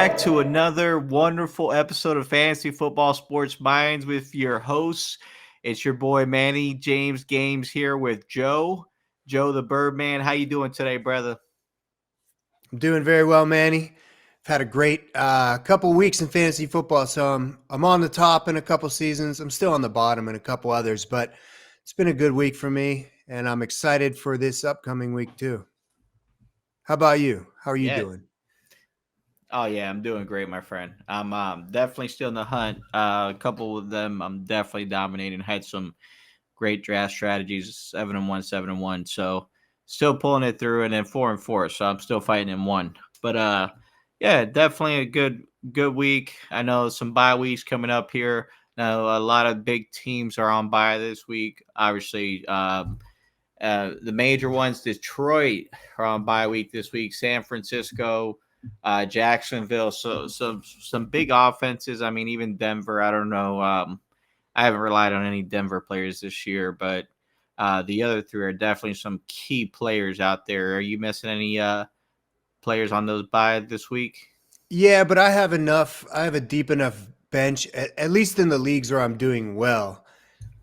back to another wonderful episode of Fantasy Football Sports Minds with your hosts. It's your boy Manny James Games here with Joe the Birdman. How you doing today, brother? I'm doing very well, Manny. I've had a great couple weeks in fantasy football, so I'm on the top in a couple seasons. I'm still on the bottom in a couple others, but it's been a good week for me, and I'm excited for this upcoming week too. How about you? How are you Yeah. doing? Oh yeah, I'm doing great, my friend. I'm definitely still in the hunt. A couple of them I'm definitely dominating. Had some great draft strategies, 7-1, 7-1. So still pulling it through, and then 4-4. So I'm still fighting in one. But yeah, definitely a good week. I know some bye weeks coming up here. Now a lot of big teams are on bye this week. Obviously, the major ones, Detroit are on bye week this week. San Francisco, Jacksonville. So some big offenses. I mean, even Denver. I don't know. I haven't relied on any Denver players this year, but the other three are definitely some key players out there. Are you missing any players on those bye this week? Yeah, but I have enough. I have a deep enough bench, at least in the leagues where I'm doing well.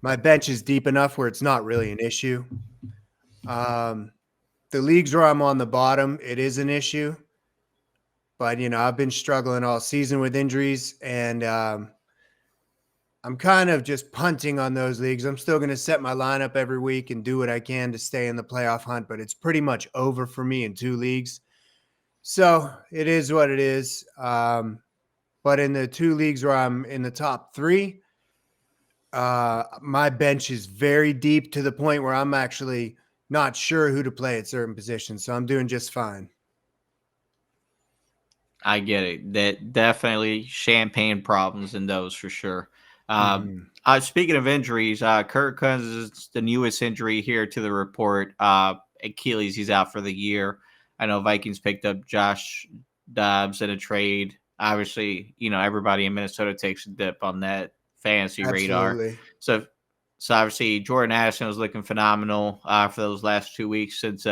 My bench is deep enough where it's not really an issue. Um, the leagues where I'm on the bottom, it is an issue. But I've been struggling all season with injuries, and I'm kind of just punting on those leagues. I'm still going to set my lineup every week and do what I can to stay in the playoff hunt, but it's pretty much over for me in two leagues. So it is what it is. But in the two leagues where I'm in the top three, my bench is very deep to the point where I'm actually not sure who to play at certain positions. So I'm doing just fine. I get it. That definitely champagne problems in those for sure. Mhm. Speaking of injuries, Kirk Cousins is the newest injury here to the report. Achilles, he's out for the year. I know Vikings picked up Josh Dobbs in a trade. Obviously, everybody in Minnesota takes a dip on that fantasy radar. Absolutely. So obviously Jordan Addison was looking phenomenal for those last 2 weeks since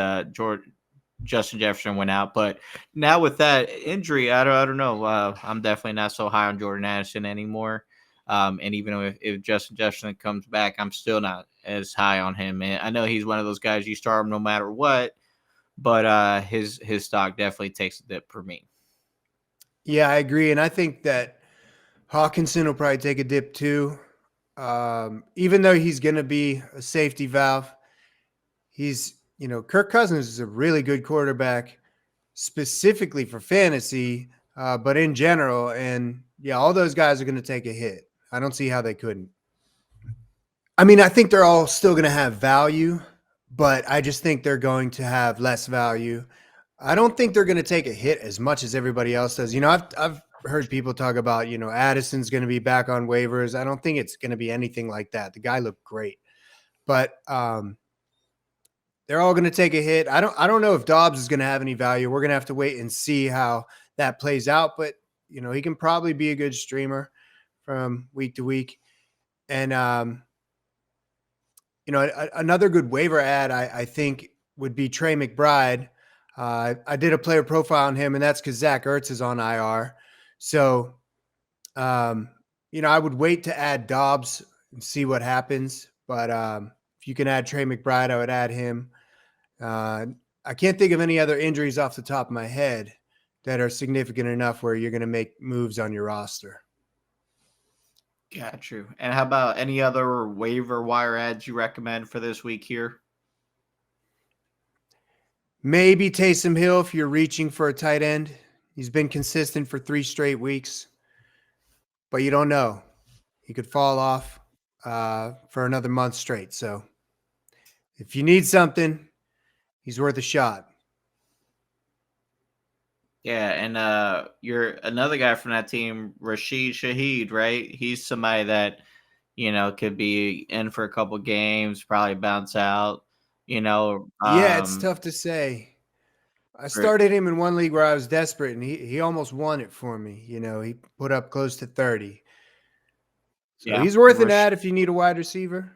Justin Jefferson went out. But now with that injury, I don't know. I'm definitely not so high on Jordan Addison anymore. And even if Justin Jefferson comes back, I'm still not as high on him. And I know he's one of those guys you start him no matter what, but his stock definitely takes a dip for me. Yeah, I agree. And I think that Hawkinson will probably take a dip too. Even though he's going to be a safety valve, Kirk Cousins is a really good quarterback specifically for fantasy, but in general. And yeah, all those guys are going to take a hit. I don't see how they couldn't. I mean, I think they're all still going to have value, but I just think they're going to have less value. I don't think they're going to take a hit as much as everybody else does. I've heard people talk about, Addison's going to be back on waivers. I don't think it's going to be anything like that. The guy looked great, but they're all going to take a hit. I don't know if Dobbs is going to have any value. We're going to have to wait and see how that plays out, but he can probably be a good streamer from week to week. And another good waiver ad I think would be Trey McBride. I did a player profile on him, and that's because Zach Ertz is on IR. So, I would wait to add Dobbs and see what happens. But if you can add Trey McBride, I would add him. I can't think of any other injuries off the top of my head that are significant enough where you're going to make moves on your roster. Got you. And how about any other waiver wire ads you recommend for this week here? Maybe Taysom Hill if you're reaching for a tight end. He's been consistent for 3 straight weeks, but you don't know. He could fall off for another month straight. So if you need something, he's worth a shot. Yeah, and you're another guy from that team, Rashid Shaheed, right? He's somebody that, could be in for a couple games, probably bounce out, you know. Yeah, it's tough to say. I For, started him in one league where I was desperate, and he almost won it for me. He put up close to 30. So yeah, he's worth an ad if you need a wide receiver.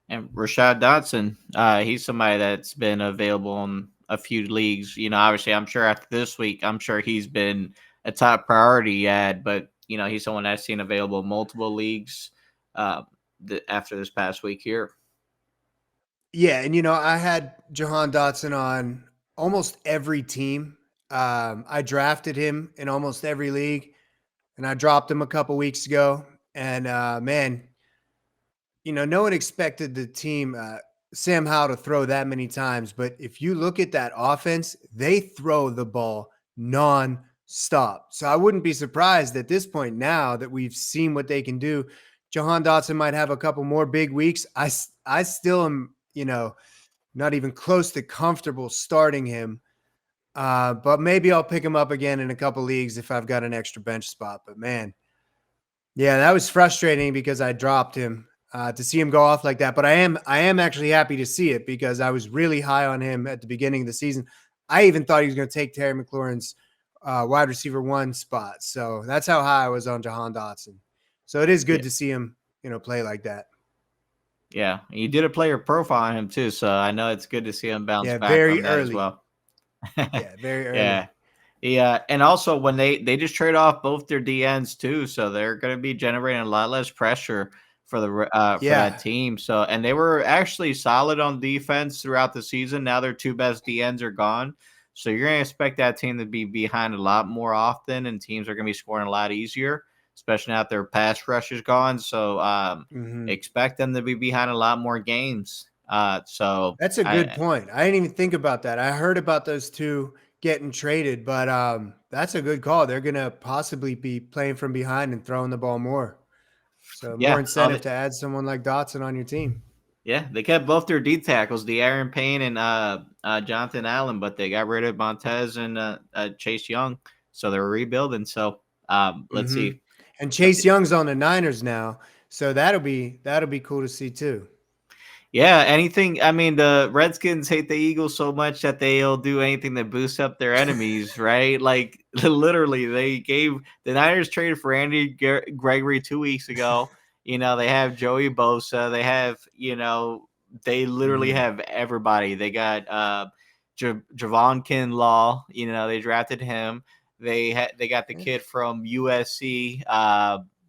and Rashad Dotson, he's somebody that's been available in a few leagues. Obviously, I'm sure after this week, I'm sure he's been a top priority ad, but he's someone I've seen available in multiple leagues uh, after this past week here. Yeah, and I had Jahan Dotson on almost every team. I drafted him in almost every league, and I dropped him a couple weeks ago. And man, no one expected the team Sam Howell to throw that many times. But if you look at that offense, they throw the ball non-stop. So I wouldn't be surprised at this point now that we've seen what they can do. Jahan Dotson might have a couple more big weeks. I still am, not even close to comfortable starting him. But maybe I'll pick him up again in a couple leagues if I've got an extra bench spot. But man, yeah, that was frustrating because I dropped him to see him go off like that. But I am actually happy to see it because I was really high on him at the beginning of the season. I even thought he was going to take Terry McLaurin's wide receiver 1 spot. So that's how high I was on Jahan Dotson. So it is good Yeah, to see him, play like that. yeah, you did a player profile on him too, so I know it's good to see him bounce Yeah, back very from that as early. well. Yeah, very Yeah. early. Yeah, and also when they just trade off both their DNs too, so they're going to be generating a lot less pressure for that Yeah. team. So and they were actually solid on defense throughout the season. Now their two best DNs are gone, so you're going to expect that team to be behind a lot more often, and teams are going to be scoring a lot easier, especially now that their pass rush is gone. So Mm-hmm. expect them to be behind a lot more games. So That's a good I point. I didn't even think about that. I heard about those two getting traded, but that's a good call. They're gonna possibly be playing from behind and throwing the ball more. So more yeah, incentive to add someone like Dotson on your team. yeah, they kept both their D tackles, the Aaron Payne and Jonathan Allen, but they got rid of Montez and Chase Young, so they're rebuilding. So let's Hmm. see. And Chase Young's on the Niners now, so that'll be cool to see too. Yeah, anything. I mean, the Redskins hate the Eagles so much that they'll do anything that boosts up their enemies, right? Like literally, they gave the Niners traded for Andy Gregory 2 weeks ago. They have Joey Bosa. They have, they literally Hmm. have everybody. They got Javon Kinlaw. They drafted him. They got the kid from USC.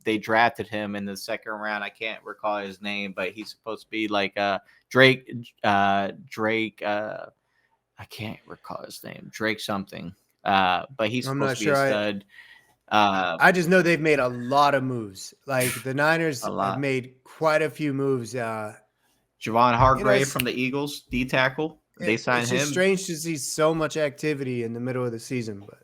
They drafted him in the second round. I can't recall his name, but he's supposed to be like Drake. Drake. I can't recall his name. Drake something. But he's I'm supposed not to be a sure. I stud. Uh, I just know they've made a lot of moves. Like the Niners a have lot. made quite a few moves. Javon Hargrave It's from the Eagles, D tackle. They signed it's just him. strange to see so much activity in the middle of the season, but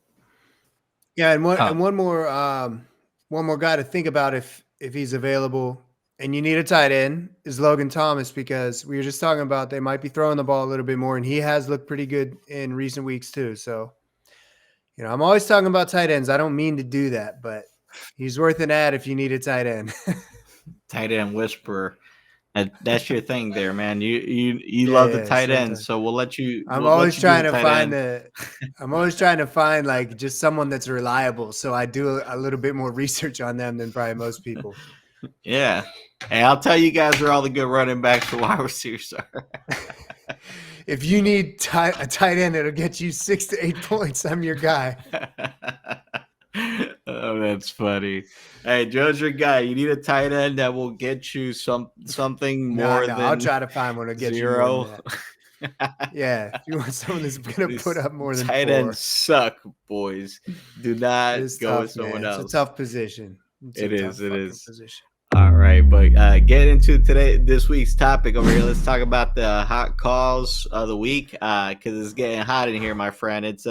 yeah, and one Uh, and one more guy to think about if he's available and you need a tight end is Logan Thomas because we were just talking about they might be throwing the ball a little bit more and he has looked pretty good in recent weeks too. So, I'm always talking about tight ends. I don't mean to do that, but he's worth an ad if you need a tight end. Tight end whisperer. That's your thing there, man. You love the Yeah, tight end, sometimes. so we'll let you I'm we'll let always you do trying the to tight find end. the I'm always trying to find like just someone that's reliable. So I do a little bit more research on them than probably most people. Yeah. Hey, I'll tell you guys where all the good running backs for wide receivers are. If you need a tight end that'll get you 6 to 8 points, I'm your guy. Oh, that's funny. Hey, Joe's your guy. You need a tight end that will get you something No, more no, I'll than try to find one that'll get you more than zero. that. Yeah, if you want someone that's gonna put These up more than tight ends 4, suck, boys. Do it not is go with tough, someone man. It's a else. tough position. It's a It tough is. It fucking is. position. All right, but get into this week's topic over here. Let's talk about the hot calls of the week because it's getting hot in here, my friend. It's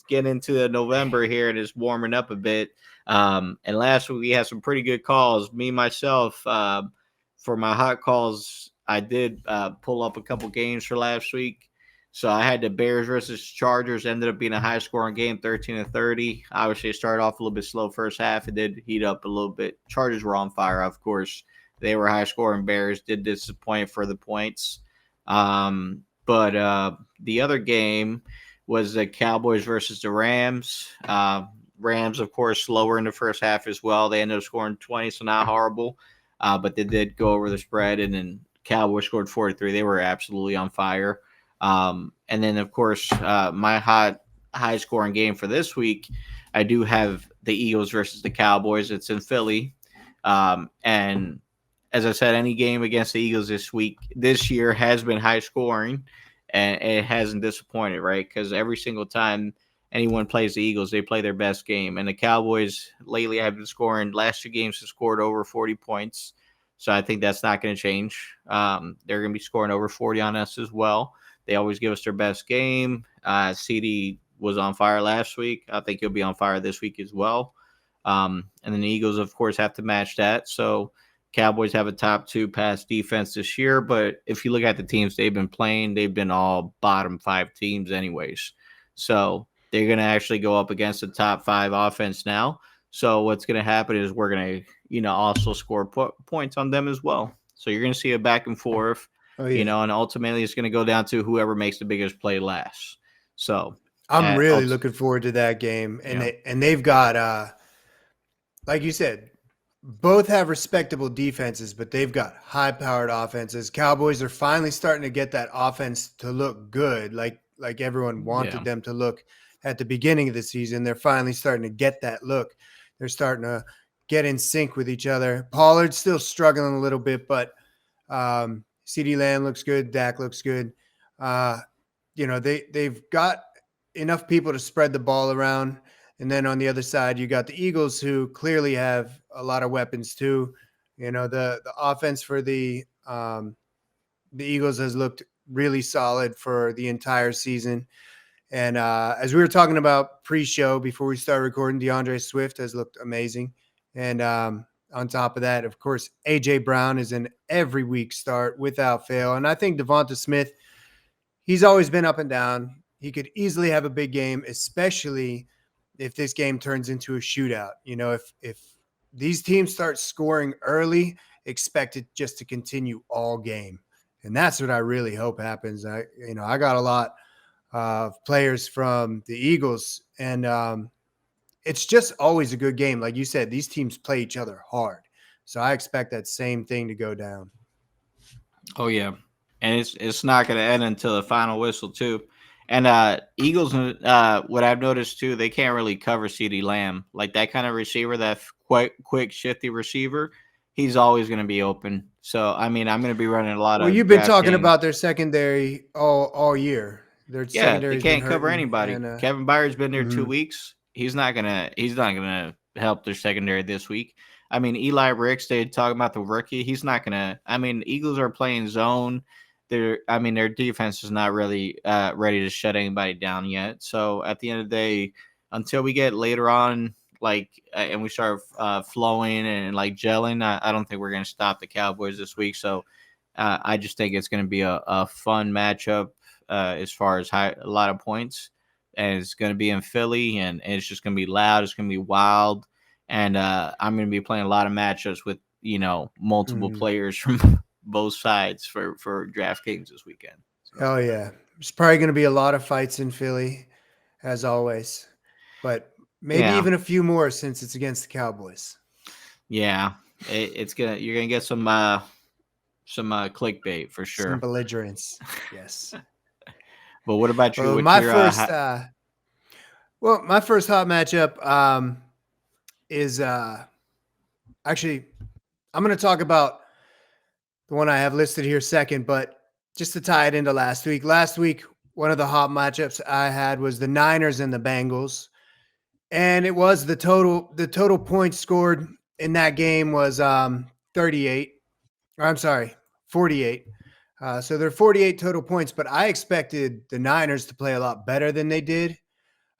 getting into November here and it's warming up a bit. And last week we had some pretty good calls. Me myself, for my hot calls, I did pull up a couple games for last week. So I had the Bears versus Chargers. Ended up being a high scoring game, 13-30. Obviously, it started off a little bit slow first half. It did heat up a little bit. Chargers were on fire, of course. They were high scoring. Bears did disappoint for the points. But the other game was the Cowboys versus the Rams. Rams, of course, slower in the first half as well. They ended up scoring 20, so not horrible. But they did go over the spread, and then Cowboys scored 43. They were absolutely on fire. And then, of course, my hot high scoring game for this week, I do have the Eagles versus the Cowboys. It's in Philly. And as I said, any game against the Eagles this year has been high scoring, and it hasn't disappointed, right? Because every single time anyone plays the Eagles, they play their best game. And the Cowboys lately have been scoring. Last 2 games have scored over 40 points. So I think that's not going to change. They're going to be scoring over 40 on us as well. They always give us their best game. CD was on fire last week. I think he'll be on fire this week as well. And then the Eagles, of course, have to match that. So Cowboys have a top 2 pass defense this year. But if you look at the teams they've been playing, they've been all bottom 5 teams anyways. So they're going to actually go up against the top 5 offense now. So what's going to happen is we're going to, also score points on them as well. So you're going to see a back and forth, Oh, yeah. and ultimately it's going to go down to whoever makes the biggest play last. So I'm really looking forward to that game. And they've got like you said, both have respectable defenses, but they've got high-powered offenses. Cowboys are finally starting to get that offense to look good, like everyone wanted them to look at the beginning of the season. They're finally starting to get that look. They're starting to get in sync with each other. Pollard's still struggling a little bit, but CeeDee Lamb looks good. Dak looks good. They've got enough people to spread the ball around. And then on the other side, you got the Eagles, who clearly have a lot of weapons too. The offense for the Eagles has looked really solid for the entire season. And as we were talking about pre-show before we started recording, DeAndre Swift has looked amazing. And on top of that, of course, A.J. Brown is an every week start without fail. And I think Devonta Smith, he's always been up and down. He could easily have a big game, especially if this game turns into a shootout. If these teams start scoring early, expect it just to continue all game. And that's what I really hope happens. I got a lot of players from the Eagles, and it's just always a good game. Like you said, these teams play each other hard. So I expect that same thing to go down. Oh yeah, and it's not going to end until the final whistle too. And Eagles, what I've noticed too, they can't really cover CeeDee Lamb, like that kind of receiver, that quick, shifty receiver. He's always going to be open. So I mean, I'm going to be running a lot Well, of. you've been talking about their secondary all year. Their Yeah, they secondary's been can't cover hurting. anybody. And, Kevin Byard's been there 2 weeks. He's not gonna help their secondary this week. I mean, Eli Ricks, they talking about the rookie. He's not gonna. I mean, Eagles are playing zone. Their defense is not really ready to shut anybody down yet. So at the end of the day, until we get later on, and we start flowing and like gelling, I don't think we're gonna stop the Cowboys this week. So I just think it's gonna be a fun matchup as far as a lot of points. And it's going to be in Philly, and it's just going to be loud. It's going to be wild. And I'm going to be playing a lot of matchups with, multiple players from both sides for DraftKings this weekend. So. Oh, yeah. There's probably going to be a lot of fights in Philly, as always. But maybe even a few more since it's against the Cowboys. Yeah. You're going to get some clickbait for sure. Some belligerence. Yes. But what about you? Well, my first hot matchup is actually, I'm going to talk about the one I have listed here second, but just to tie it into last week. Last week, one of the hot matchups I had was the Niners and the Bengals, and it was the total points scored in that game was 48. Or I'm sorry, 48. So they're 48 total points, but I expected the Niners to play a lot better than they did.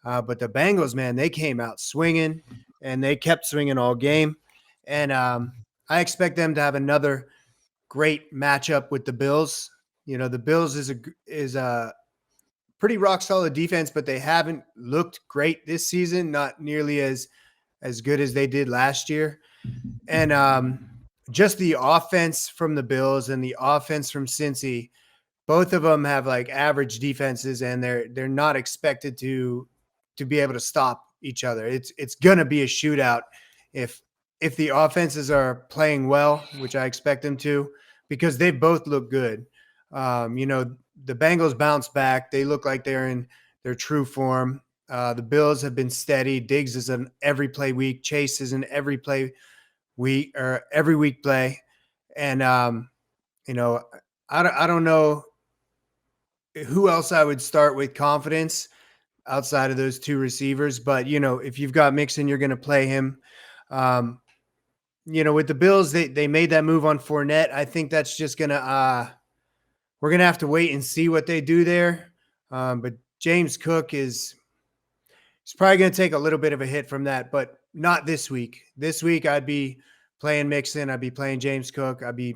But the Bengals, man, they came out swinging, and they kept swinging all game. And I expect them to have another great matchup with the Bills. The Bills is a pretty rock solid defense, but they haven't looked great this season, not nearly as good as they did last year. And just the offense from the Bills and the offense from Cincy, both of them have like average defenses, and they're not expected to be able to stop each other. It's gonna be a shootout if the offenses are playing well, which I expect them to, because they both look good. The Bengals bounce back. They look like they're in their true form. The Bills have been steady. Diggs is an every play week. Chase is an every play week or every week play. And you know, I don't know who else I would start with confidence outside of those two receivers. But if you've got Mixon, you're going to play him. Um, with the Bills, they made that move on Fournette. I think that's just gonna we're gonna have to wait and see what they do there. But James Cook is probably gonna take a little bit of a hit from that, but not this week. This week I'd be playing Mixon, I'd be playing James Cook, I'd be,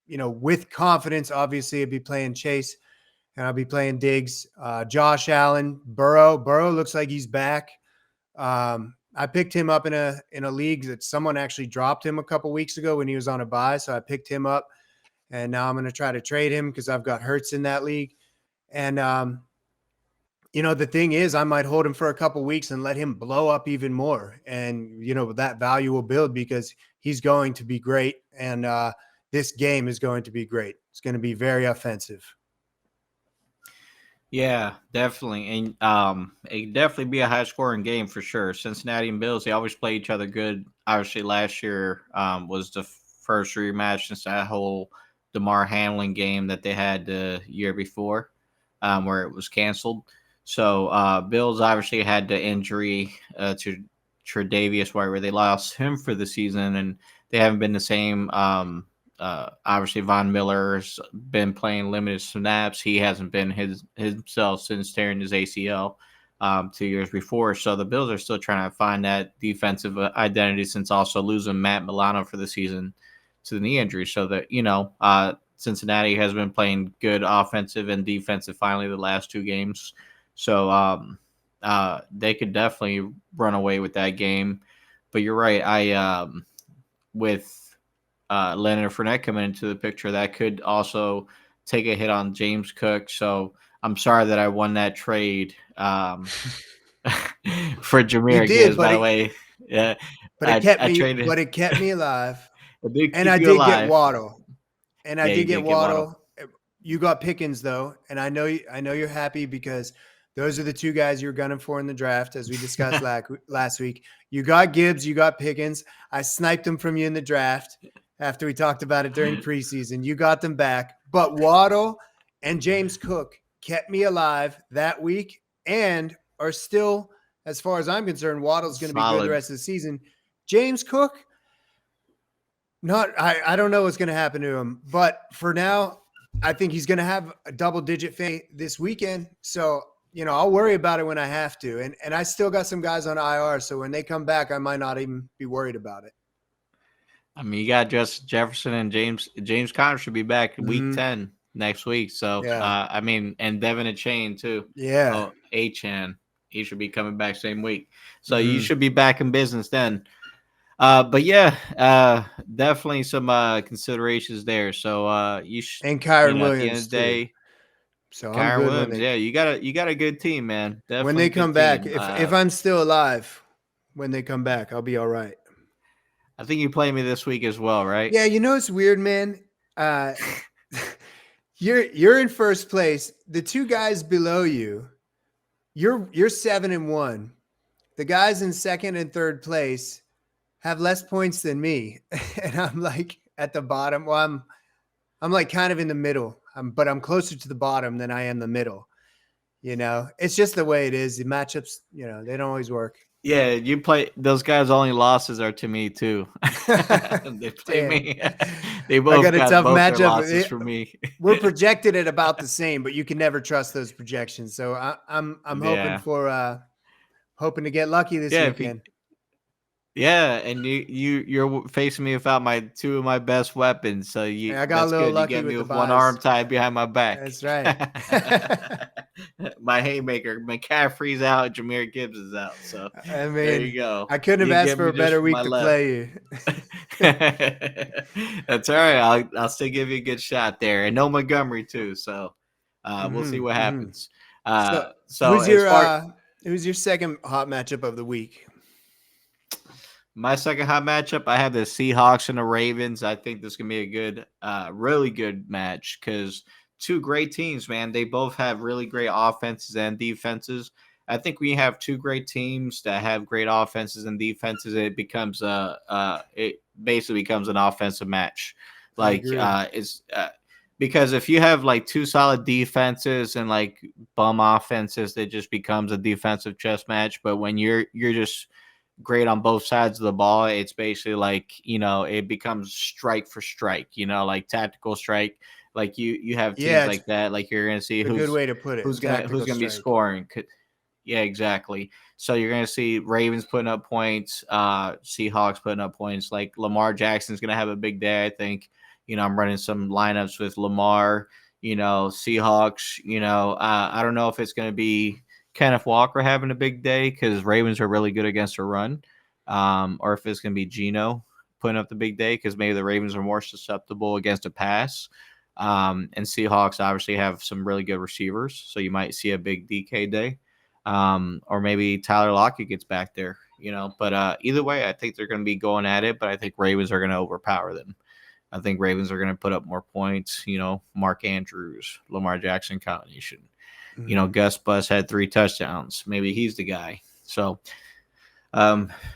with confidence, obviously I'd be playing Chase and I'll be playing Diggs, Josh Allen, Burrow. Burrow looks like he's back. I picked him up in a league that someone actually dropped him a couple weeks ago when he was on a bye. So I picked him up, and now I'm going to try to trade him because I've got Hurts in that league. And the thing is, I might hold him for a couple weeks and let him blow up even more, and that value will build because he's going to be great, and this game is going to be great. It's going to be very offensive. Yeah, definitely. And it could definitely be a high scoring game for sure. Cincinnati and Bills, they always play each other good. Obviously, last year was the first rematch since that whole DeMar Hamlin game that they had the year before, where it was canceled. So Bills obviously had the injury to Tre'Davious White, where they lost him for the season, and they haven't been the same. Obviously, Von Miller's been playing limited snaps. He hasn't been himself since tearing his ACL 2 years before. So the Bills are still trying to find that defensive identity since also losing Matt Milano for the season to the knee injury. So that, Cincinnati has been playing good offensive and defensive finally the last two games. So they could definitely run away with that game. But you're right. With Leonard Fournette coming into the picture, that could also take a hit on James Cook. So I'm sorry that I won that trade for You Jahmyr did, Gibbs. By the way, yeah, but it I, kept I me, traded. but it kept me alive. I did And keep I you did get alive. Waddle. And I Yeah, did you get did get Waddle. Waddle. You got Pickens though, and I know you're happy because those are the two guys you're gunning for in the draft, as we discussed last week. You got Gibbs, you got Pickens. I sniped them from you in the draft after we talked about it during preseason. You got them back, but Waddle and James Cook kept me alive that week and are still, as far as I'm concerned, Waddle's going to be good the Solid. rest of the season. James Cook, I don't know what's going to happen to him, but for now, I think he's going to have a double-digit fade this weekend. So, I'll worry about it when I have to. And I still got some guys on IR, so when they come back, I might not even be worried about it. I mean, you got Justin Jefferson and James Conner should be back week 10 next week. So, Yeah. and Devin Achane too. Yeah. Oh, Achane. He should be coming back same week. So you should be back in business then. But yeah, definitely some considerations there. So you should, And Kyron at the end of Williams the too. day, So I'm Kyron good when Williams. Yeah, you got a good team, man. Definitely they a good come back. team. If I'm still alive when they come back, I'll be all right. I think you play me this week as well, right? Yeah, it's weird, man. You're in first place. The two guys below you, you're 7-1. The guys in second and third place have less points than me, and I'm like at the bottom. Well, I'm like kind of in the middle. But I'm closer to the bottom than I am the middle. It's just the way it is. The matchups, they don't always work. Yeah, you play those guys' only losses are to me too. They play Damn. me. They I both got a got tough both their matchup. losses for me. We're projected at about the same, but you can never trust those projections. So I'm hoping Yeah. hoping to get lucky this Yeah, weekend. and you're facing me without two of my best weapons, so I got a that's little good. You lucky get me with the with one buys. arm tied behind my back. That's right. My haymaker, McCaffrey's out, Jahmyr Gibbs is out. So I there you mean, go. I couldn't have You asked get for me a just better from week my to left. play you. That's all right. I'll still give you a good shot there, and no Montgomery too. So we'll see what happens. So who's as your second hot matchup of the week? my second hot matchup, I have the Seahawks and the Ravens. I think this is gonna be a good, really good match because two great teams, man. They both have really great offenses and defenses. I think we have two great teams that have great offenses and defenses. It basically becomes an offensive match. I Like agree. it's because if you have like two solid defenses and like bum offenses, it just becomes a defensive chess match. But when you're just great on both sides of the ball, it's basically like, it becomes strike for strike, like tactical strike. Like you have teams Yeah, it's like that. Like you're gonna see a good who's way to put it. who's gonna who's Tactical gonna be strike. scoring. Yeah, exactly. So you're gonna see Ravens putting up points, Seahawks putting up points. Like Lamar Jackson's gonna have a big day, I think. I'm running some lineups with Lamar. Seahawks. I don't know if it's gonna be Kenneth Walker having a big day because Ravens are really good against a run, or if it's gonna be Geno putting up the big day because maybe the Ravens are more susceptible against a pass. And Seahawks obviously have some really good receivers, so you might see a big DK day. Or maybe Tyler Lockett gets back there, But either way, I think they're going to be going at it, but I think Ravens are going to overpower them. I think Ravens are going to put up more points, Mark Andrews, Lamar Jackson combination. Mhm. Gus Bus had 3 touchdowns. Maybe he's the guy. So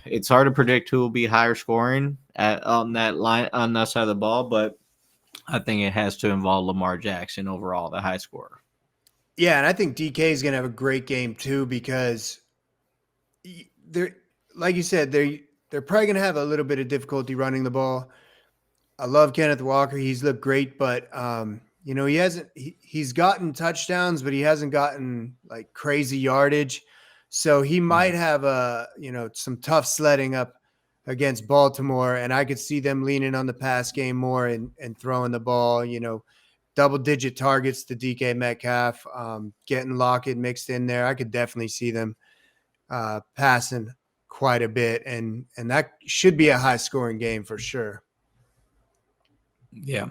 it's hard to predict who will be higher scoring on that line on that side of the ball, but I think it has to involve Lamar Jackson overall, the high scorer. Yeah, and I think DK is going to have a great game too because they're like you said they're probably going to have a little bit of difficulty running the ball. I love Kenneth Walker; he's looked great, but he's gotten touchdowns, but he hasn't gotten like crazy yardage. So he might have some tough sledding up against Baltimore, and I could see them leaning on the pass game more and throwing the ball. Double-digit targets to DK Metcalf, getting Lockett mixed in there. I could definitely see them passing quite a bit, and that should be a high-scoring game for sure. Yeah,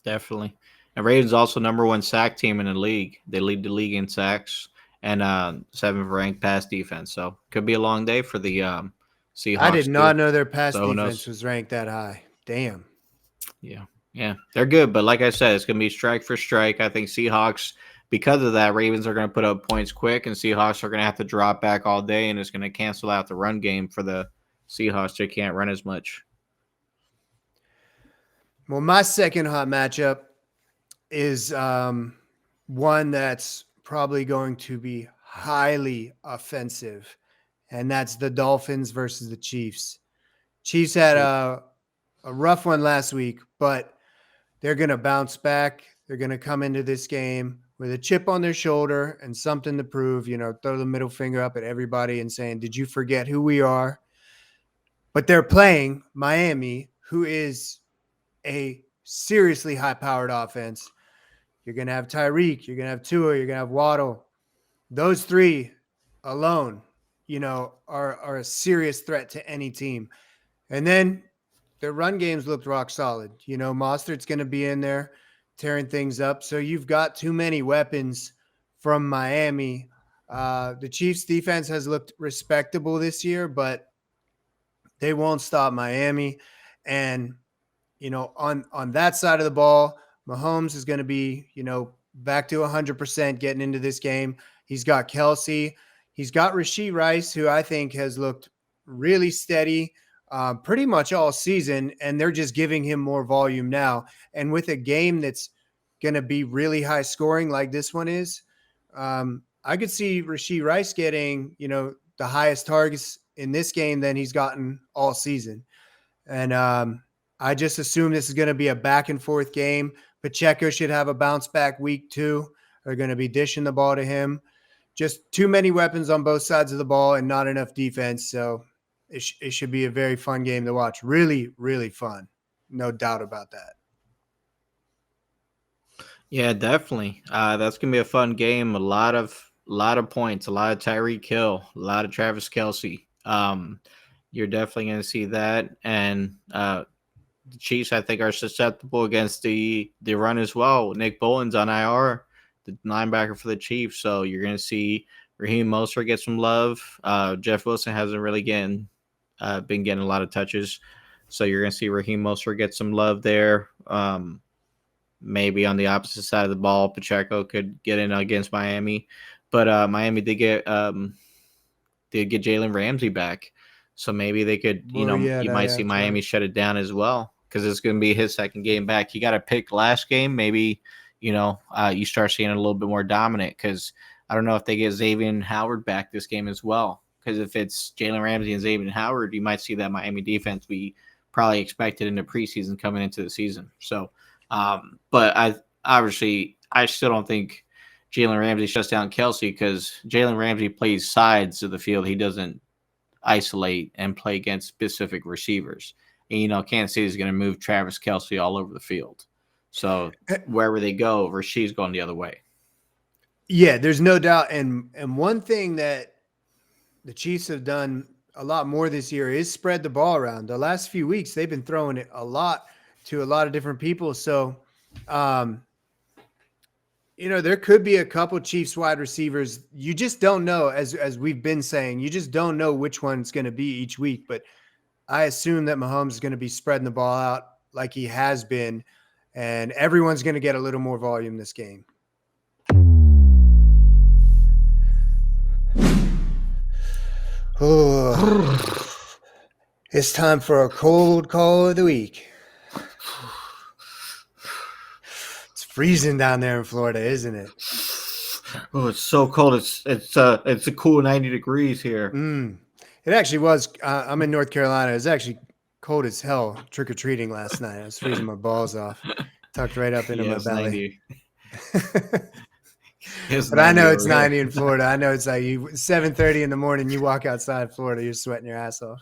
definitely. And Ravens also number 1 sack team in the league. They lead the league in sacks and 7th ranked pass defense. So could be a long day for the I did Seahawks not too. know their pass So who defense knows? was ranked that high. Damn. Yeah, yeah, they're good. But like I said, it's gonna be strike for strike. I think Seahawks. Because of that, Ravens are going to put up points quick, and Seahawks are going to have to drop back all day, and it's going to cancel out the run game for the Seahawks. They can't run as much. Well, my second hot matchup is one that's probably going to be highly offensive, and that's the Dolphins versus the Chiefs. Chiefs had a rough one last week, but they're going to bounce back. They're going to come into this game with a chip on their shoulder and something to prove, throw the middle finger up at everybody and saying, did you forget who we are? But they're playing Miami, who is a seriously high-powered offense. You're going to have Tyreek. You're going to have Tua. You're going to have Waddle. Those three alone, are a serious threat to any team. And then their run games looked rock solid. Mostert's going to be in there tearing things up. So you've got too many weapons from Miami. The Chiefs defense has looked respectable this year, but they won't stop Miami. And, on that side of the ball, Mahomes is going to be, back to 100% getting into this game. He's got Kelsey. He's got Rashee Rice, who I think has looked really steady pretty much all season, and they're just giving him more volume now. And with a game that's going to be really high scoring like this one is, I could see Rashee Rice getting, the highest targets in this game than he's gotten all season. And I just assume this is going to be a back and forth game. Pacheco should have a bounce back week too. They're going to be dishing the ball to him. Just too many weapons on both sides of the ball and not enough defense. So it should be a very fun game to watch. Really, really fun. No doubt about that. Yeah, definitely. That's gonna be a fun game. A lot of points, a lot of Tyreek Hill, a lot of Travis Kelsey. You're definitely gonna see that, and the Chiefs I think are susceptible against the run as well. Nick Bolin's on IR, the linebacker for the Chiefs, so you're gonna see Raheem Mostert get some love. Jeff Wilson hasn't really been getting a lot of touches, so you're gonna see Raheem Mostert get some love there. Maybe on the opposite side of the ball, Pacheco could get in against Miami. But Miami did get Jalen Ramsey back, so maybe they could. Well, yeah, You might see that's right. Miami shut it down as well because it's going to be his second game back. He got a pick last game. Maybe you start seeing it a little bit more dominant because I don't know if they get Xavier Howard back this game as well. Because if it's Jalen Ramsey and Xavier Howard, you might see that Miami defense be probably expected in the preseason coming into the season. So, but I still don't think Jalen Ramsey shuts down Kelsey because Jalen Ramsey plays sides of the field. He doesn't isolate and play against specific receivers. And, Kansas City is going to move Travis Kelsey all over the field. So wherever they go, Rashid's going the other way. Yeah, there's no doubt. And one thing that the Chiefs have done a lot more this year is spread the ball around. The last few weeks, they've been throwing it a lot to a lot of different people. So, there could be a couple Chiefs wide receivers. You just don't know, as we've been saying, you just don't know which one's going to be each week. But I assume that Mahomes is going to be spreading the ball out like he has been, and everyone's going to get a little more volume this game. Oh, it's time for a cold call of the week. It's freezing down there in Florida, isn't it? Oh, it's so cold. It's a cool 90 degrees here. It actually was. I'm in North Carolina. It was actually cold as hell trick-or-treating last night. I was freezing my balls off, tucked right up into my belly. But I know it's 90 in Florida. I know it's like 7:30 in the morning. You walk outside Florida, you're sweating your ass off.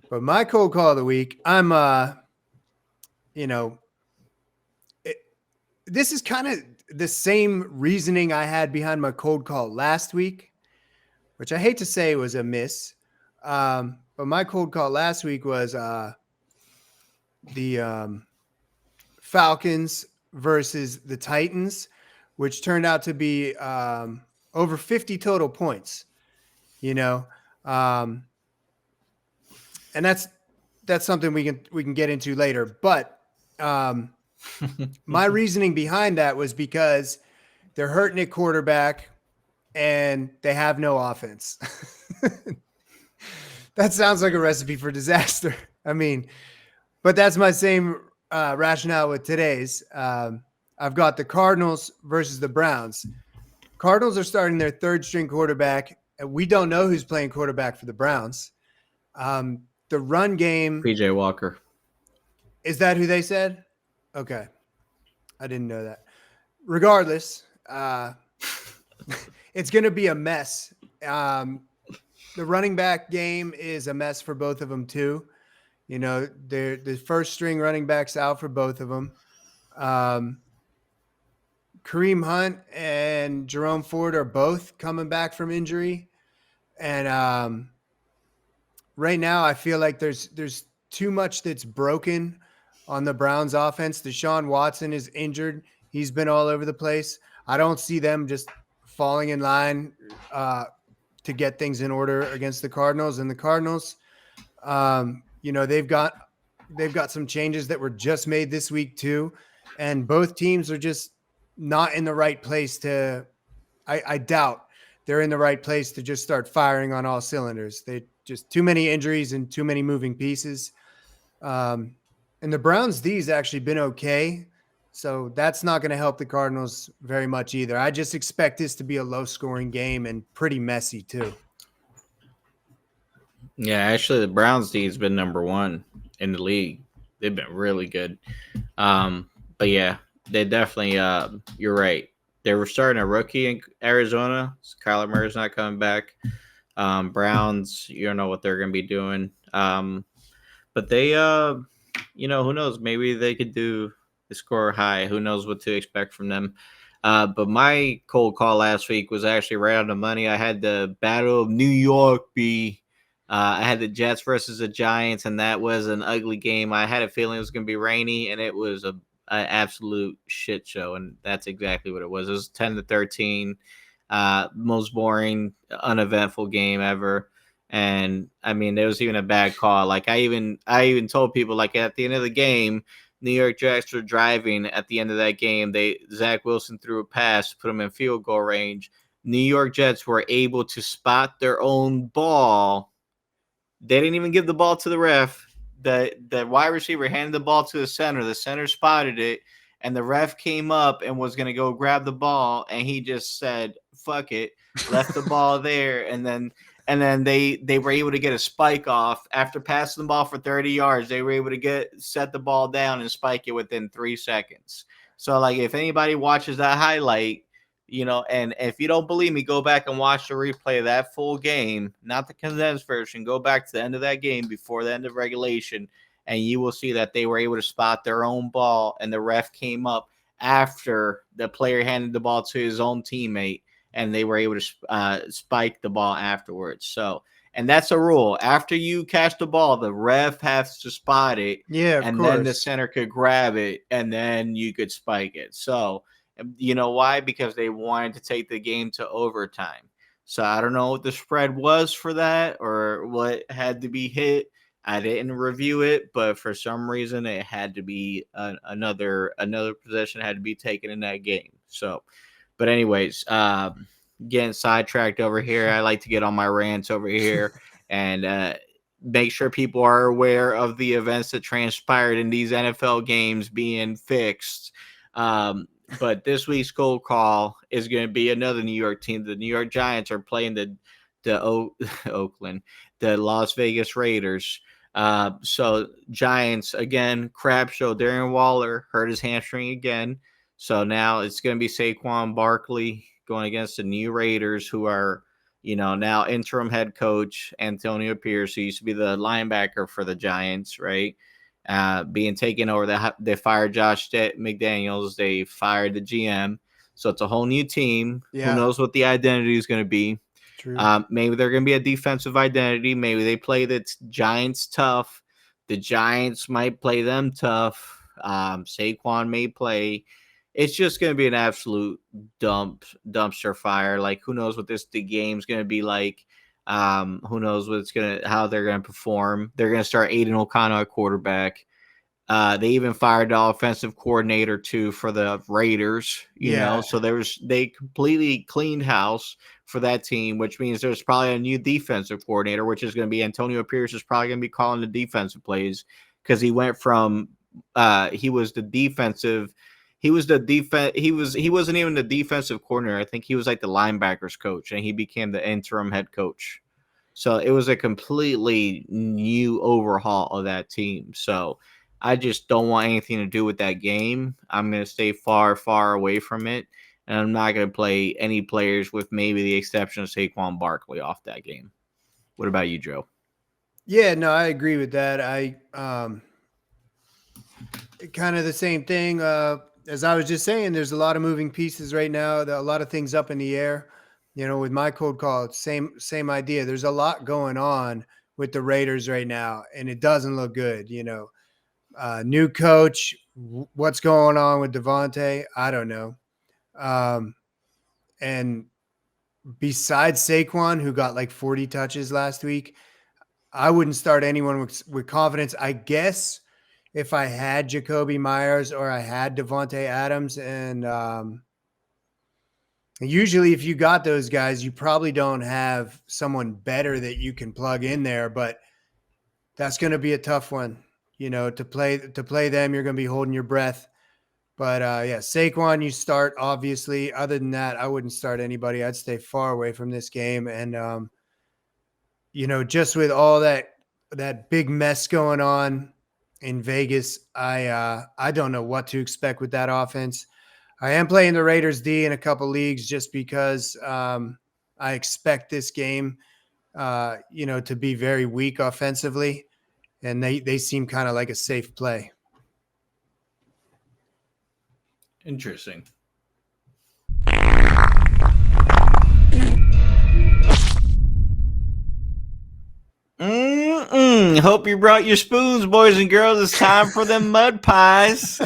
But my cold call of the week, I'm, this is kind of the same reasoning I had behind my cold call last week, which I hate to say was a miss. But my cold call last week was the Falcons versus the Titans, which turned out to be over 50 total points, and that's something we can get into later. But my reasoning behind that was because they're hurting at quarterback and they have no offense. That sounds like a recipe for disaster. I mean, but that's my same rationale with today's. I've got the Cardinals versus the Browns. Cardinals are starting their third string quarterback, and we don't know who's playing quarterback for the Browns. The run game. PJ Walker. Is that who they said? Okay. I didn't know that. Regardless, it's going to be a mess. The running back game is a mess for both of them too. The first string running backs out for both of them. Kareem Hunt and Jerome Ford are both coming back from injury. And right now I feel like there's too much that's broken on the Browns offense. Deshaun Watson is injured. He's been all over the place. I don't see them just falling in line to get things in order against the Cardinals. And the Cardinals, they've got some changes that were just made this week too. And both teams are just not in the right place I doubt they're in the right place to just start firing on all cylinders. They just too many injuries and too many moving pieces. And the Browns D's actually been okay. So that's not going to help the Cardinals very much either. I just expect this to be a low scoring game and pretty messy too. Yeah, actually the Browns D has been number one in the league. They've been really good. But yeah, they definitely, you're right. They were starting a rookie in Arizona. So Kyler Murray's not coming back. Browns, you don't know what they're going to be doing. But they, who knows? Maybe they could do the score high. Who knows what to expect from them? But my cold call last week was actually right on the money. I had the Battle of New York be. I had the Jets versus the Giants, and that was an ugly game. I had a feeling it was going to be rainy, and it was an absolute shit show, and that's exactly what it was. It was 10-13, most boring, uneventful game ever. And I mean, there was even a bad call. Like I even told people, like at the end of the game, New York Jets were driving at the end of that game. Zach Wilson threw a pass, put them in field goal range. New York Jets were able to spot their own ball. They didn't even give the ball to the ref. The wide receiver handed the ball to the center. The center spotted it, and the ref came up and was going to go grab the ball, and he just said, "Fuck it," left the ball there, and then they were able to get a spike off after passing the ball for 30 yards. They were able to set the ball down and spike it within 3 seconds. So like if anybody watches that highlight, and if you don't believe me, go back and watch the replay of that full game, not the condensed version. Go back to the end of that game before the end of regulation, and you will see that they were able to spot their own ball, and the ref came up after the player handed the ball to his own teammate, and they were able to spike the ball afterwards. So, and that's a rule. After you catch the ball, the ref has to spot it, of course. then the center could grab it, and then you could spike it. So, you know why? Because they wanted to take the game to overtime. So I don't know what the spread was for that or what had to be hit. I didn't review it, but for some reason it had to be another possession had to be taken in that game. So, but anyways, getting sidetracked over here. I like to get on my rants over here and make sure people are aware of the events that transpired in these NFL games being fixed. But this week's cold call is going to be another New York team. The New York Giants are playing the Oakland, the Las Vegas Raiders. So Giants again, crap show. Darren Waller hurt his hamstring again. So now it's going to be Saquon Barkley going against the new Raiders, who are, now interim head coach Antonio Pierce, who used to be the linebacker for the Giants, right? Being taken over. They fired Josh McDaniels. They fired the GM. So it's a whole new team. Yeah. Who knows what the identity is going to be? True. Maybe they're going to be a defensive identity. Maybe they play the Giants tough. The Giants might play them tough. Saquon may play. It's just going to be an absolute dumpster fire. Like, who knows what the game's going to be like? Who knows how they're gonna perform. They're gonna start Aiden O'Connell at quarterback. They even fired the offensive coordinator too for the Raiders, you know. So they completely cleaned house for that team, which means there's probably a new defensive coordinator, which is going to be Antonio Pierce is probably going to be calling the defensive plays because he went from he wasn't even the defensive coordinator. I think he was like the linebackers coach, and he became the interim head coach. So it was a completely new overhaul of that team. So I just don't want anything to do with that game. I'm going to stay far, far away from it. And I'm not going to play any players with maybe the exception of Saquon Barkley off that game. What about you, Joe? Yeah, no, I agree with that. I kind of the same thing. As I was just saying, there's a lot of moving pieces right now. A lot of things up in the air. With my cold call, same idea. There's a lot going on with the Raiders right now, and it doesn't look good. New coach, what's going on with Devontae? I don't know. And besides Saquon, who got like 40 touches last week, I wouldn't start anyone with confidence. I guess if I had Jacoby Myers or I had Devontae Adams, and usually if you got those guys, you probably don't have someone better that you can plug in there, but that's going to be a tough one. To play them, you're going to be holding your breath. But yeah, Saquon, you start, obviously. Other than that, I wouldn't start anybody. I'd stay far away from this game. And, just with all that big mess going on in Vegas, I don't know what to expect with that offense. I am playing the Raiders D in a couple leagues just because I expect this game, to be very weak offensively. And they seem kind of like a safe play. Interesting. Hope you brought your spoons, boys and girls. It's time for them mud pies.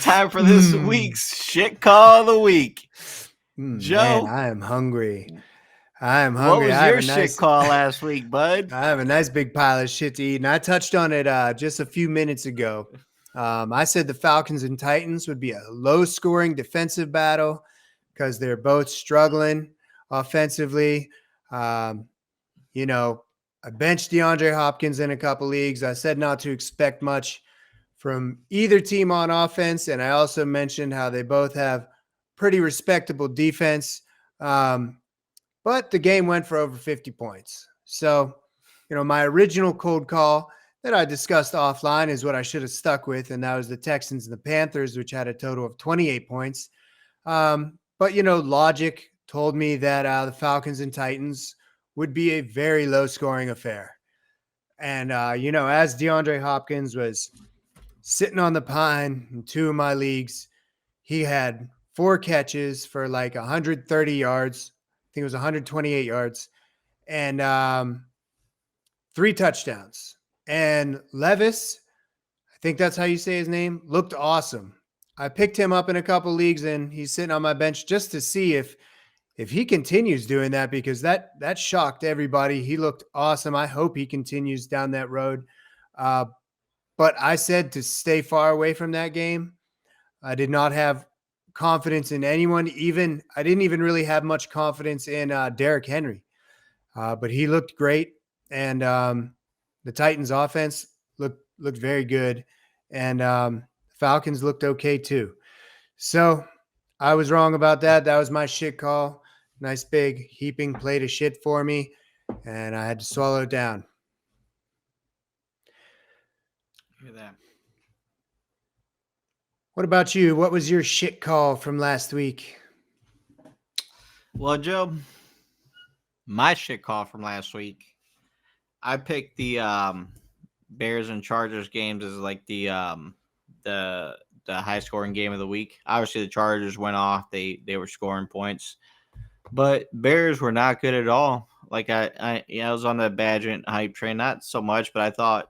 Time for this week's shit call of the week. Joe, man, I am hungry. I am What hungry. was your shit call last week, bud? I have a nice big pile of shit to eat, and I touched on it just a few minutes ago. I said the Falcons and Titans would be a low-scoring defensive battle because they're both struggling offensively. Um, you know, I benched DeAndre Hopkins in a couple leagues. I said not to expect much from either team on offense, and I also mentioned how they both have pretty respectable defense. But the game went for over 50 points. So, my original cold call that I discussed offline is what I should have stuck with, and that was the Texans and the Panthers, which had a total of 28 points. But, logic told me that the Falcons and Titans would be a very low-scoring affair. And, as DeAndre Hopkins was sitting on the pine in two of my leagues, he had 4 catches for like 130 yards. I think it was 128 yards and 3 touchdowns. And Levis, I think that's how you say his name, looked awesome. I picked him up in a couple leagues and he's sitting on my bench just to see if he continues doing that, because that shocked everybody. He looked awesome. I hope he continues down that road. But I said to stay far away from that game. I did not have confidence in anyone. I didn't even really have much confidence in Derrick Henry. But he looked great, and the Titans' offense looked very good, and Falcons looked okay too. So I was wrong about that. That was my shit call. Nice big heaping plate of shit for me, and I had to swallow it down. Look at that. What about you? What was your shit call from last week? Well, Joe, my shit call from last week, I picked the Bears and Chargers games as like the high scoring game of the week. Obviously, the Chargers went off; they were scoring points, but Bears were not good at all. Like I was on the Badgett hype train, not so much, but I thought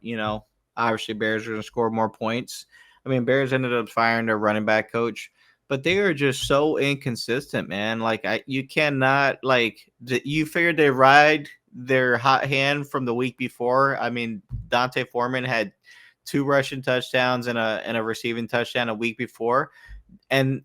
obviously Bears were going to score more points. I mean, Bears ended up firing their running back coach, but they are just so inconsistent, man. Like you cannot you figured they ride their hot hand from the week before. I mean, Dante Foreman had 2 rushing touchdowns and a receiving touchdown a week before, and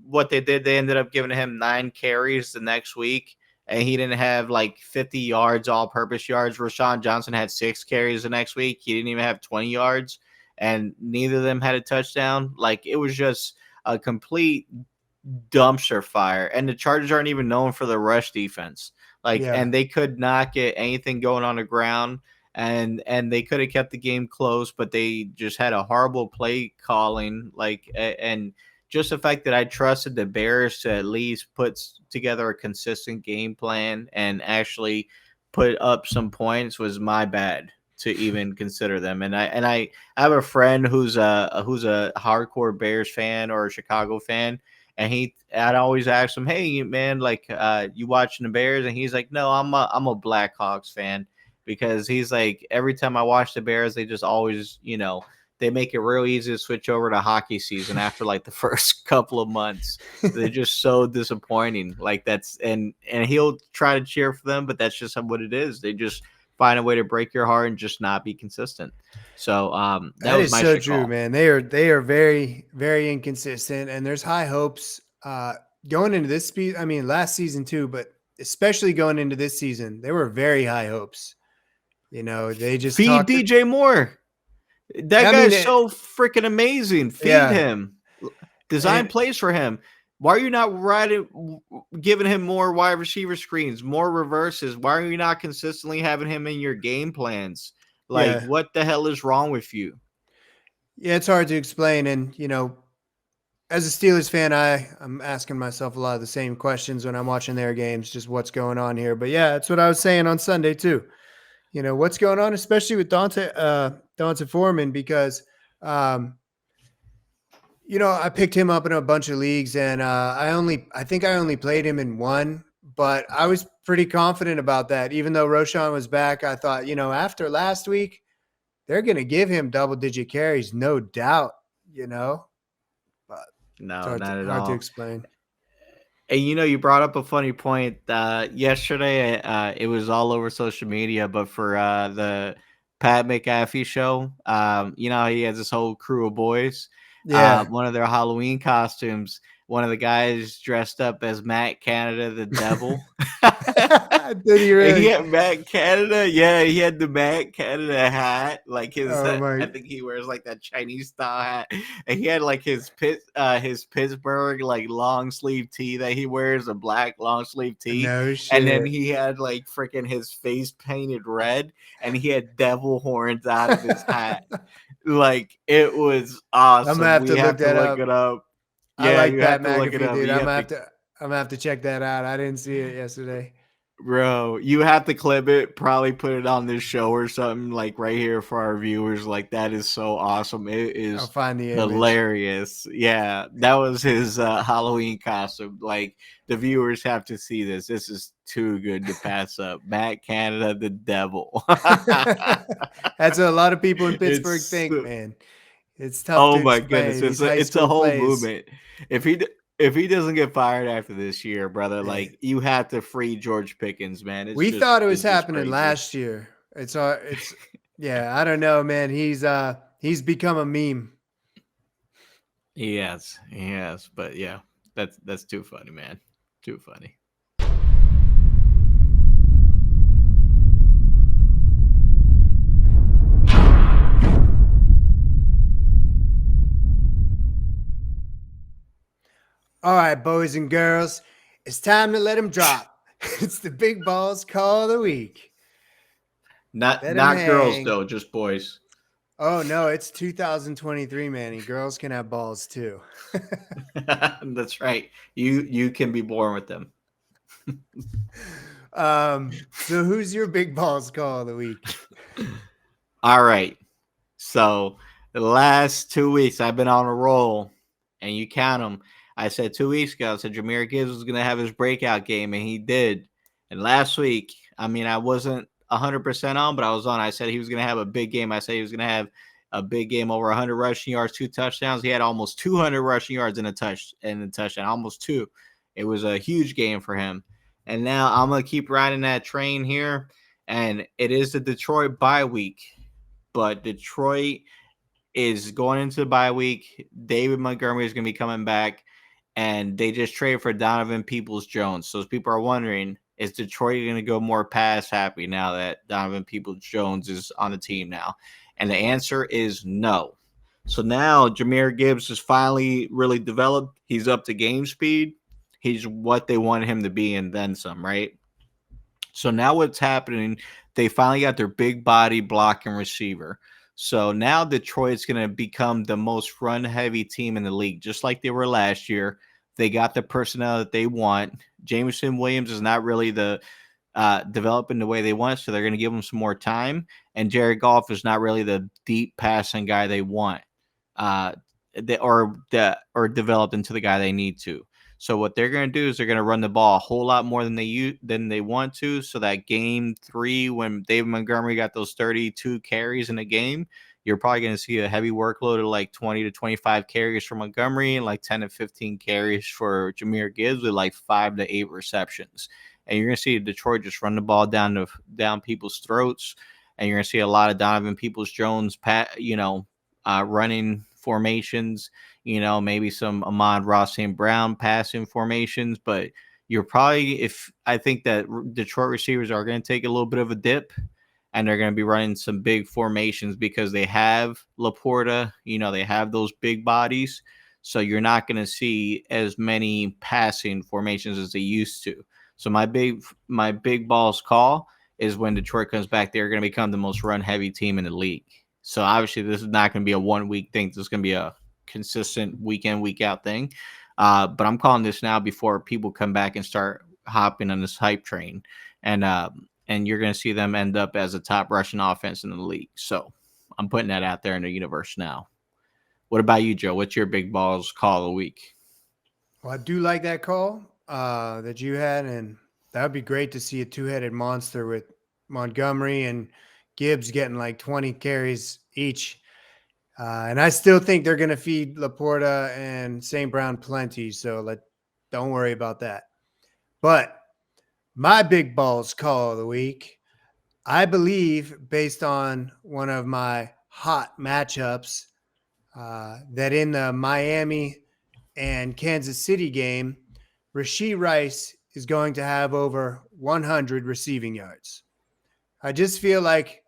what they did, they ended up giving him 9 carries the next week, and he didn't have like 50 yards, all-purpose yards. Rashawn Johnson had 6 carries the next week. He didn't even have 20 yards, and neither of them had a touchdown. Like, it was just a complete dumpster fire, and the Chargers aren't even known for the rush defense. And they could not get anything going on the ground, and they could have kept the game close, but they just had a horrible play calling. And just the fact that I trusted the Bears to at least put together a consistent game plan and actually put up some points was my bad to even consider them. And I have a friend who's a hardcore Bears fan or a Chicago fan, and I'd always ask him, "Hey man, you watching the Bears?" And he's like, "No, I'm a Blackhawks fan." Because he's like, every time I watch the Bears, they just always, they make it real easy to switch over to hockey season after like the first couple of months. They're just so disappointing. And he'll try to cheer for them, but that's just what it is. They just find a way to break your heart and just not be consistent. So that was is my so shit true, call. man. They are very, very inconsistent, and there's high hopes going into this last season too, but especially going into this season, there were very high hopes. They just Feed DJ Moore. That guy's so freaking amazing. Feed him. Design plays for him. Why are you not giving him more wide receiver screens, more reverses? Why are you not consistently having him in your game plans? What the hell is wrong with you? Yeah, it's hard to explain. And, as a Steelers fan, I'm asking myself a lot of the same questions when I'm watching their games, just what's going on here. But yeah, that's what I was saying on Sunday too. What's going on, especially with Dante Foreman, because, I picked him up in a bunch of leagues, and I think I only played him in one, but I was pretty confident about that. Even though Roschon was back, I thought, after last week, they're going to give him double-digit carries, no doubt, But no, it's not at hard to all. explain. And you brought up a funny point. Yesterday, it was all over social media, but for the Pat McAfee show, he has this whole crew of boys. Yeah. One of their Halloween costumes, one of the guys dressed up as Matt Canada, the devil. Did he And he really? had Matt Canada. Yeah, he had the Matt Canada hat. Like Oh I my. think he wears like that Chinese style hat. And he had like his Pittsburgh like long sleeve tee that he wears, a black long sleeve tee. No And then shit. he had like freaking his face painted red, and he had devil horns out of his hat. Like it was I'm gonna awesome. have We to look have to that look up. it up. I Yeah, like you Pat have to look it McAfee, up. dude. You have to I'm gonna have to check that out. I didn't see it yesterday. Bro, you have to clip it, probably put it on this show or something like right here for our viewers. Like that is so awesome. It I'll is find the image. hilarious. Yeah, that was his Halloween costume. Like the viewers have to see this. This is too good to pass up. Matt Canada, the devil. That's what a lot of people in Pittsburgh it's think, man. It's tough Oh to my goodness, explain these high it's a school whole plays. movement. If he doesn't get fired after this year, brother, Eh, like you have to free George Pickens, man. We thought it was It's just happening crazy. last year. It's yeah, I don't know, man. He's become a meme. He has, but yeah, that's too funny, man. Too funny. All right, boys and girls, it's time to let him drop. It's the big balls call of the week. Let him Not girls hang. though, just boys. Oh no, it's 2023, man. And girls can have balls too. That's right. You can be born with them. So who's your big balls call of the week? All right. So the last 2 weeks I've been on a roll, and you count them. I said 2 weeks ago, I said Jameer Gibbs was going to have his breakout game, and he did. And last week, I mean, I wasn't 100% on, but I was on. I said he was going to have a big game. I said he was going to have a big game, over 100 rushing yards, 2 touchdowns. He had almost 200 rushing yards in a touchdown, almost two. It was a huge game for him. And now I'm going to keep riding that train here, and it is the Detroit bye week. But Detroit is going into the bye week. David Montgomery is going to be coming back, and they just traded for Donovan Peoples-Jones. So people are wondering, is Detroit going to go more pass happy now that Donovan Peoples-Jones is on the team now? And the answer is no. So now Jahmyr Gibbs is finally really developed. He's up to game speed. He's what they wanted him to be and then some, right? So now what's happening, they finally got their big body blocking receiver. So now Detroit's going to become the most run heavy team in the league, just like they were last year. They got the personnel that they want. Jameson Williams is not really developing the way they want, so they're going to give him some more time. And Jared Goff is not really the deep passing guy they want, or developed into the guy they need to. So what they're going to do is they're going to run the ball a whole lot more than they want to. So that game 3, when David Montgomery got those 32 carries in a game, you're probably going to see a heavy workload of like 20 to 25 carries for Montgomery and like 10 to 15 carries for Jahmyr Gibbs with like 5 to 8 receptions. And you're going to see Detroit just run the ball down people's throats. And you're going to see a lot of Donovan Peoples-Jones, running formations, maybe some Ahmad-Ra St. Brown passing formations, but I think that Detroit receivers are going to take a little bit of a dip, and they're going to be running some big formations because they have Laporta, they have those big bodies. So you're not going to see as many passing formations as they used to. So my big balls call is when Detroit comes back, they're going to become the most run heavy team in the league. So obviously this is not going to be a 1 week thing. This is going to be a consistent week in, week out thing. But I'm calling this now before people come back and start hopping on this hype train. And you're going to see them end up as a top rushing offense in the league. So I'm putting that out there in the universe now. What about you, Joe? What's your big balls call of the week? Well, I do like that call that you had, and that would be great to see a two-headed monster with Montgomery and Gibbs getting like 20 carries each. And I still think they're going to feed Laporta and St. Brown plenty. So Don't worry about that. But my big balls call of the week, I believe, based on one of my hot matchups, that in the Miami and Kansas City game, Rashee Rice is going to have over 100 receiving yards. I just feel like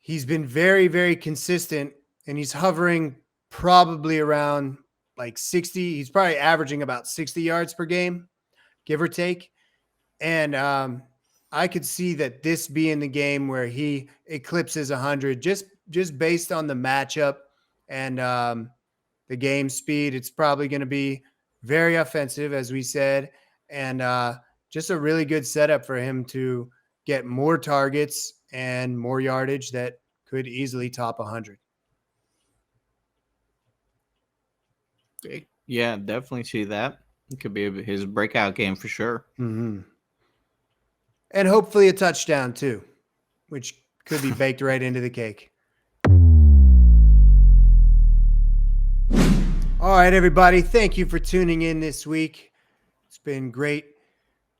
he's been very, very consistent, and he's hovering probably around like 60. He's probably averaging about 60 yards per game, give or take. And I could see that this being the game where he eclipses 100 just based on the matchup and the game speed. It's probably going to be very offensive, as we said, and just a really good setup for him to get more targets and more yardage that could easily top 100. Yeah, definitely see that. It could be his breakout game for sure. Mm-hmm. And hopefully a touchdown too, which could be baked right into the cake. All right, everybody. Thank you for tuning in this week. It's been great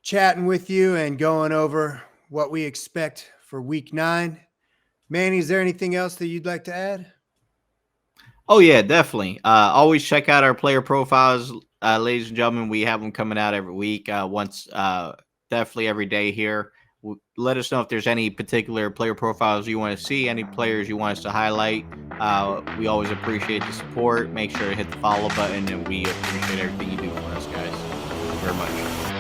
chatting with you and going over what we expect for week 9. Manny, is there anything else that you'd like to add? Oh yeah, definitely. Always check out our player profiles, ladies and gentlemen. We have them coming out every week, definitely every day here. Let us know if there's any particular player profiles you want to see, any players you want us to highlight. We always appreciate the support. Make sure to hit the follow button, and we appreciate everything you do for us, guys. Thank you very much.